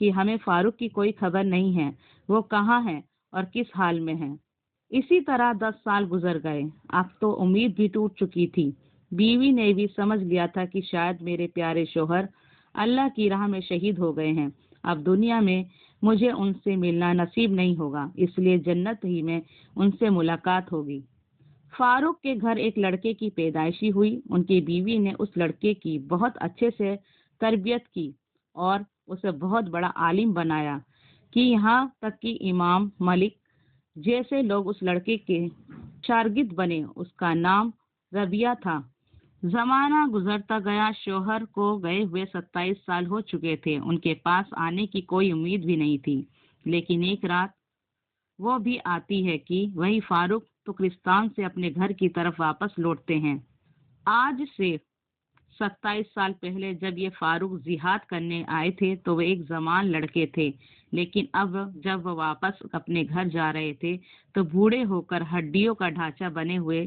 کہ ہمیں فاروق کی کوئی خبر نہیں ہے، وہ کہاں ہے اور کس حال میں ہے۔ اسی طرح 10 سال گزر گئے۔ اب تو امید بھی ٹوٹ چکی تھی۔ بیوی نے بھی سمجھ لیا تھا کہ شاید میرے پیارے شوہر اللہ کی راہ میں شہید ہو گئے ہیں، اب دنیا میں مجھے ان سے ملنا نصیب نہیں ہوگا، اس لیے جنت ہی میں ان سے ملاقات ہوگی۔ فاروق کے گھر ایک لڑکے کی پیدائشی ہوئی۔ ان کی بیوی نے اس لڑکے کی بہت اچھے سے تربیت کی اور اسے بہت بڑا عالم بنایا، کہ یہاں تک کہ امام ملک جیسے لوگ اس لڑکے کے شاگرد بنے۔ اس کا نام ربیہ تھا۔ زمانہ گزرتا گیا، شوہر کو گئے ہوئے 27 سال ہو چکے تھے۔ ان کے پاس آنے کی کوئی امید بھی نہیں تھی، لیکن ایک رات وہ بھی آتی ہے کہ وہی فاروق ترکستان سے اپنے گھر کی طرف واپس لوٹتے ہیں۔ آج سے 27 سال پہلے جب یہ فاروق جہاد کرنے آئے تھے تو وہ ایک جوان لڑکے تھے، لیکن اب جب وہ واپس اپنے گھر جا رہے تھے تو بوڑھے ہو کر ہڈیوں کا ڈھانچہ بنے ہوئے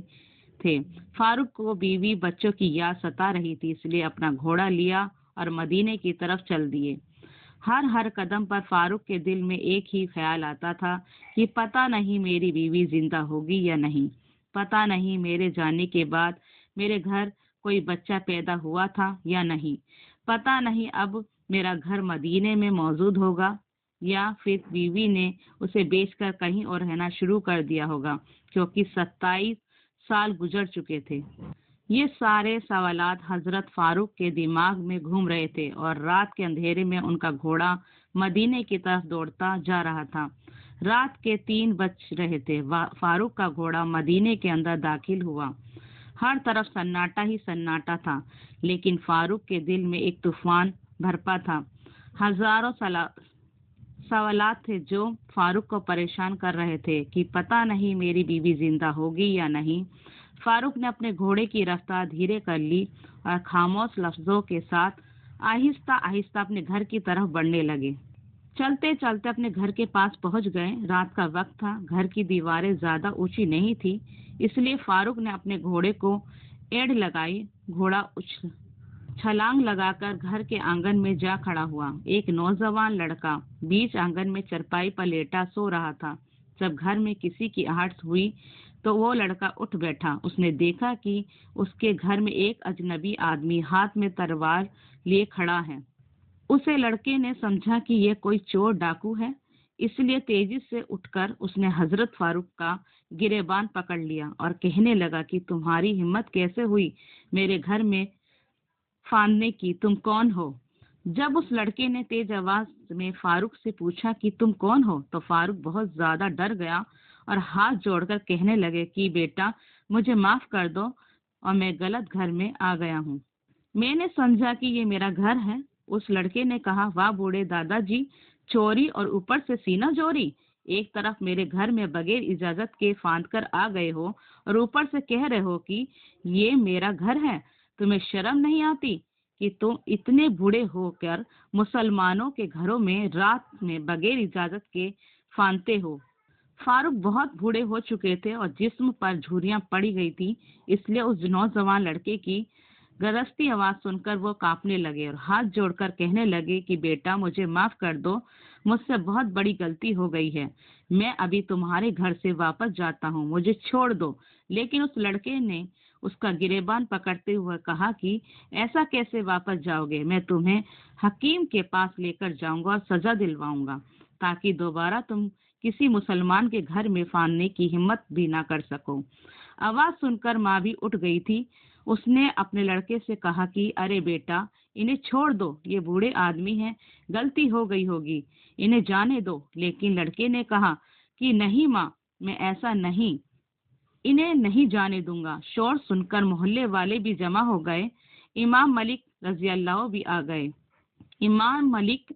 تھے۔ فاروق کو بیوی بچوں کی یاد ستا رہی تھی، اس لیے اپنا گھوڑا لیا اور مدینے کی طرف چل دیے۔ ہر قدم پر فاروق کے دل میں ایک ہی خیال آتا تھا کہ پتہ نہیں میری بیوی زندہ ہوگی یا نہیں، پتہ نہیں میرے جانے کے بعد میرے گھر کوئی بچہ پیدا ہوا تھا یا نہیں، پتہ نہیں اب میرا گھر مدینے میں موجود ہوگا یا پھر بیوی نے اسے بیچ کر کہیں اور رہنا شروع کر دیا ہوگا، کیونکہ 27 سال گزر چکے تھے۔ یہ سارے سوالات حضرت فاروق کے دماغ میں گھوم رہے تھے اور رات کے اندھیرے میں ان کا گھوڑا مدینے کی طرف دوڑتا جا رہا تھا۔ رات کے 3 بج رہے تھے۔ فاروق کا گھوڑا مدینے کے اندر داخل ہوا۔ ہر طرف سناٹا ہی سناٹا تھا، لیکن فاروق کے دل میں ایک طوفان بھرپا تھا۔ ہزاروں سوالات تھے جو فاروق کو پریشان کر رہے تھے کہ پتہ نہیں میری بیوی زندہ ہوگی یا نہیں۔ فاروق نے اپنے گھوڑے کی رفتار دھیرے کر لی اور خاموش لفظوں کے ساتھ آہستہ آہستہ اپنے گھر کی طرف بڑھنے لگے۔ چلتے چلتے اپنے گھر کے پاس پہنچ گئے۔ رات کا وقت تھا، گھر کی دیواریں زیادہ اونچی نہیں تھی، اس لیے فاروق نے اپنے گھوڑے کو ایڑ لگائی۔ گھوڑا چھلانگ لگا کر گھر کے آنگن میں جا کھڑا ہوا۔ ایک نوجوان لڑکا بیچ آنگن میں چرپائی پر لیٹا سو رہا تھا۔ جب گھر میں کسی کی آہٹ ہوئی تو وہ لڑکا اٹھ بیٹھا۔ اس نے دیکھا کہ اس کے گھر میں ایک اجنبی آدمی ہاتھ میں تلوار لیے کھڑا ہے۔ اسے لڑکے نے سمجھا کہ یہ کوئی چور ڈاکو ہے، اس لیے تیزی سے اٹھ کر اس نے حضرت فاروق کا گریبان پکڑ لیا اور کہنے لگا کہ تمہاری ہمت کیسے ہوئی میرے گھر میں پھاندنے کی، تم کون ہو؟ جب اس لڑکے نے تیز آواز میں فاروق سے پوچھا کہ تم کون ہو تو فاروق بہت زیادہ ڈر گیا اور ہاتھ جوڑ کر کہنے لگے کہ بیٹا مجھے معاف کر دو اور میں غلط گھر میں آ گیا ہوں، میں نے سمجھا کہ یہ میرا گھر ہے۔ اس لڑکے نے کہا واہ بوڑھے دادا جی، چوری اور اوپر سے سینہ چوری، ایک طرف میرے گھر میں بغیر اجازت کے پھاند کر آ گئے ہو اور اوپر سے کہہ رہے ہو کہ یہ میرا گھر ہے، تمہیں شرم نہیں آتی کہ تم اتنے بوڑھے ہو کر مسلمانوں کے گھروں میں رات میں بغیر اجازت کے پھاندتے ہو؟ فاروق بہت بوڑھے ہو چکے تھے اور جسم پر جھریاں پڑی گئی تھی، اس لیے اس نوجوان لڑکے کی گرجتی آواز سن کر وہ کانپنے لگے اور ہاتھ جوڑ کر کہنے لگے کہ بیٹا مجھے معاف کر دو، مجھ سے بہت بڑی غلطی ہو گئی ہے، میں ابھی تمہارے گھر سے واپس جاتا ہوں، مجھے چھوڑ دو۔ لیکن اس لڑکے نے اس کا گریبان پکڑتے ہوئے کہا کہ ایسا کیسے واپس جاؤ گے، میں تمہیں حکیم کے پاس لے کر جاؤں گا اور سزا دلواؤں گا تاکہ دوبارہ تم کسی مسلمان کے گھر میں پھاندنے کی ہمت بھی نہ کر سکو۔ آواز سن کر ماں بھی اٹھ گئی تھی۔ اس نے اپنے لڑکے سے کہا کہ ارے بیٹا انہیں چھوڑ دو، یہ بوڑھے آدمی ہیں، غلطی ہو گئی ہوگی، انہیں جانے دو۔ لیکن لڑکے نے کہا کہ نہیں ماں، میں ایسا نہیں، انہیں نہیں جانے دوں گا۔ شور سن کر محلے والے بھی جمع ہو گئے۔ امام ملک رضی اللہ بھی آ گئے۔ امام ملک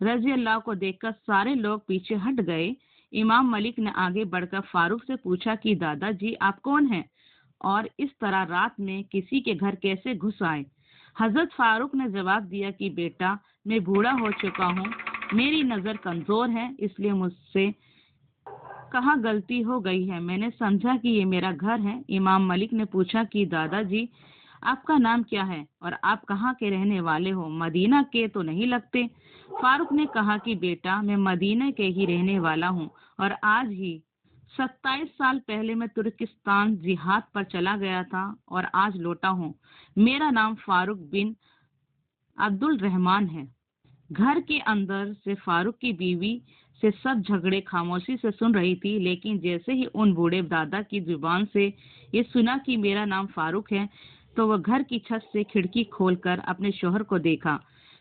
رضی اللہ کو دیکھ کر سارے لوگ پیچھے ہٹ گئے۔ امام ملک نے آگے بڑھ کر فاروق سے پوچھا کہ دادا جی آپ کون ہیں اور اس طرح رات میں کسی کے گھر کیسے گھس آئے؟ حضرت فاروق نے جواب دیا کہ بیٹا میں بوڑھا ہو چکا ہوں، میری نظر کمزور ہے، اس لیے مجھ سے کہاں غلطی ہو گئی ہے، میں نے سمجھا کہ یہ میرا گھر ہے۔ امام ملک نے پوچھا کہ دادا جی آپ کا نام کیا ہے اور آپ کہاں کے رہنے والے ہو؟ مدینہ کے تو نہیں لگتے۔ فاروق نے کہا کہ بیٹا میں مدینہ کے ہی رہنے والا ہوں اور آج ہی 27 سال پہلے میں ترکستان جہاد پر چلا گیا تھا اور آج لوٹا ہوں۔ میرا نام فاروق بن عبد الرحمان ہے۔ گھر کے اندر سے فاروق کی بیوی سے سب جھگڑے خاموشی سے سن رہی تھی، لیکن جیسے ہی ان بوڑھے دادا کی زبان سے یہ سنا کہ میرا نام فاروق ہے تو وہ گھر کی چھت سے کھڑکی کھول کر اپنے شوہر کو دیکھا۔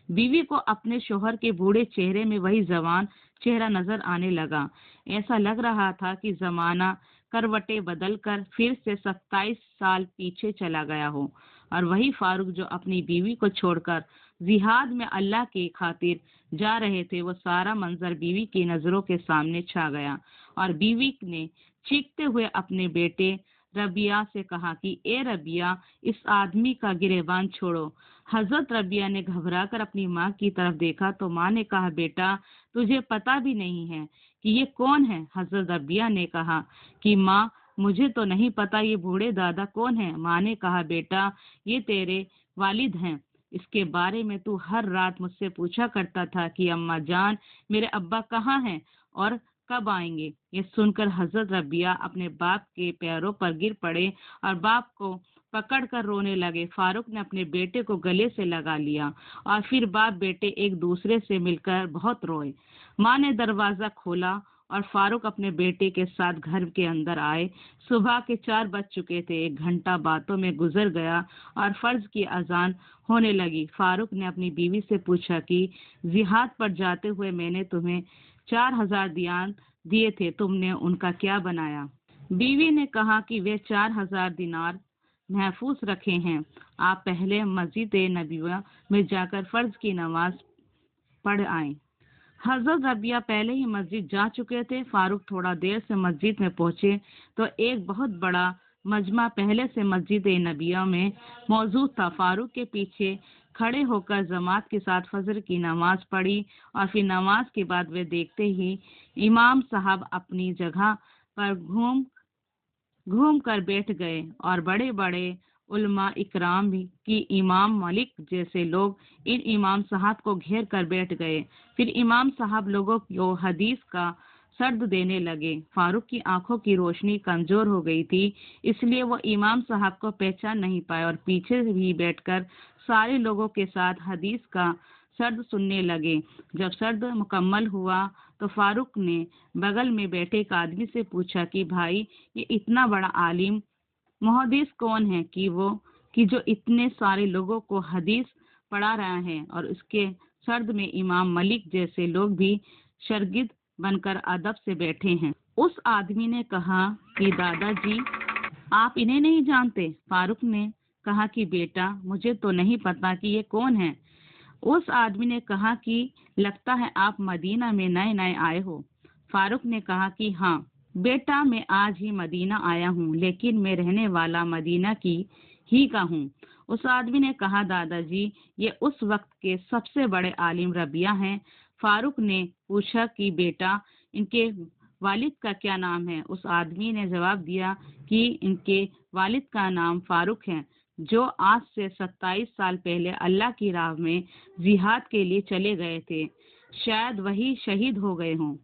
بیوی کو اپنے شوہر کے بوڑھے چہرے میں وہی جوان چہرہ نظر آنے لگا۔ ایسا لگ رہا تھا کہ زمانہ کروٹیں بدل کر پھر سے 27 سال پیچھے چلا گیا ہو، اور وہی فاروق جو اپنی بیوی کو چھوڑ کر جہاد میں اللہ کی خاطر جا رہے تھے، وہ سارا منظر بیوی کی نظروں کے سامنے چھا گیا، اور بیوی نے چیختے ہوئے اپنے بیٹے ربیہ سے کہا کہ اے ربیہ، اس آدمی کا گریبان چھوڑو۔ حضرت ربیہ نے گھبرا کر اپنی ماں کی طرف دیکھا تو ماں نے کہا بیٹا تجھے پتا بھی نہیں ہے کہ یہ کون ہے؟ حضرت ربیہ نے کہا کہ ماں مجھے تو نہیں پتا یہ بوڑھے دادا کون ہیں۔ ماں نے کہا بیٹا یہ تیرے والد ہیں، اس کے بارے میں تو ہر رات مجھ سے پوچھا کرتا تھا کہ اماں جان میرے ابا کہاں ہیں اور کب آئیں گے؟ یہ سن کر حضرت ربیہ اپنے باپ کے پیروں پر گر پڑے اور باپ کو پکڑ کر رونے لگے۔ فاروق نے اپنے بیٹے کو گلے سے لگا لیا اور پھر باپ بیٹے ایک دوسرے سے مل کر بہت روئے۔ ماں نے دروازہ کھولا اور فاروق اپنے بیٹے کے ساتھ گھر کے اندر آئے۔ صبح کے 4 بج چکے تھے۔ 1 گھنٹہ باتوں میں گزر گیا اور فرض کی اذان ہونے لگی۔ فاروق نے اپنی بیوی سے پوچھا کہ جہاد پر جاتے ہوئے میں نے تمہیں 4000 دینار دیے تھے، تم نے ان کا کیا بنایا؟ بیوی نے کہا کہ وہ 4000 دینار محفوظ رکھے ہیں، آپ پہلے مسجد نبویہ میں جا کر فرض کی نماز پڑھ آئیں۔ حضرت ربیہ پہلے ہی مسجد جا چکے تھے۔ فاروق تھوڑا دیر سے مسجد میں پہنچے تو ایک بہت بڑا مجمع پہلے سے مسجد نبویہ میں موجود تھا۔ فاروق کے پیچھے کھڑے ہو کر جماعت کے ساتھ فجر کی نماز پڑھی اور پھر نماز کے بعد وہ دیکھتے ہی امام صاحب اپنی جگہ پر گھوم کر بیٹھ گئے اور بڑے بڑے علماء اکرام کی امام ملک جیسے لوگ ان امام صاحب کو گھیر کر بیٹھ گئے۔ پھر امام صاحب لوگوں کو حدیث کا سرد دینے لگے۔ فاروق کی آنکھوں کی روشنی کمزور ہو گئی تھی، اس لیے وہ امام صاحب کو پہچان نہیں پائے اور پیچھے بھی بیٹھ کر سارے لوگوں کے ساتھ حدیث کا سرد سننے لگے۔ جب سرد مکمل ہوا تو فاروق نے بغل میں بیٹھے ایک آدمی سے پوچھا کہ بھائی یہ اتنا بڑا عالم محدث کون ہے کہ جو اتنے سارے لوگوں کو حدیث پڑھا رہا ہے اور اس کے سرد میں امام ملک جیسے لوگ بھی شاگرد بن کر ادب سے بیٹھے ہیں؟ اس آدمی نے کہا کہ دادا جی آپ انہیں نہیں جانتے؟ فاروق نے کہا کہ بیٹا مجھے تو نہیں پتا کہ یہ کون ہے۔ اس آدمی نے کہا کہ لگتا ہے آپ مدینہ میں نئے آئے ہو۔ فاروق نے کہا کہ ہاں بیٹا میں آج ہی مدینہ آیا ہوں، لیکن میں رہنے والا مدینہ کی ہی کا ہوں۔ اس آدمی نے کہا دادا جی یہ اس وقت کے سب سے بڑے عالم ربیہ ہیں۔ فاروق نے پوچھا کہ بیٹا ان کے والد کا کیا نام ہے؟ اس آدمی نے جواب دیا کہ ان کے والد کا نام فاروق ہے، جو آج سے 27 سال پہلے اللہ کی راہ میں جہاد کے لیے چلے گئے تھے، شاید وہی شہید ہو گئے ہوں۔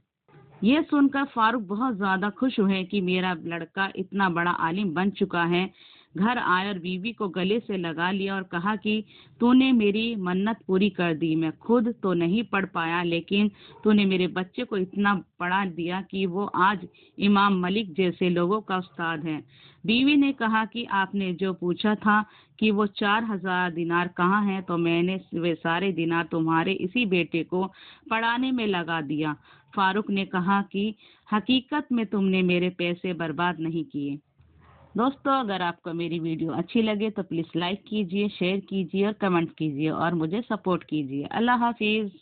یہ سن کر فاروق بہت زیادہ خوش ہوئے کہ میرا لڑکا اتنا بڑا عالم بن چکا ہے۔ گھر آئے اور بیوی کو گلے سے لگا لیا اور کہا کہ تو نے میری منت پوری کر دی، میں خود تو نہیں پڑھ پایا لیکن تو نے میرے بچے کو اتنا پڑھا دیا کہ وہ آج امام ملک جیسے لوگوں کا استاد ہے۔ بیوی نے کہا کہ آپ نے جو پوچھا تھا کہ وہ 4000 دینار کہاں ہیں تو میں نے وہ سارے دینار تمہارے اسی بیٹے کو پڑھانے میں لگا دیا۔ فاروق نے کہا کہ حقیقت میں تم نے میرے پیسے برباد نہیں کیے۔ دوستو اگر آپ کو میری ویڈیو اچھی لگے تو پلیز لائک کیجئے، شیئر کیجئے اور کمنٹ کیجئے اور مجھے سپورٹ کیجئے۔ اللہ حافظ۔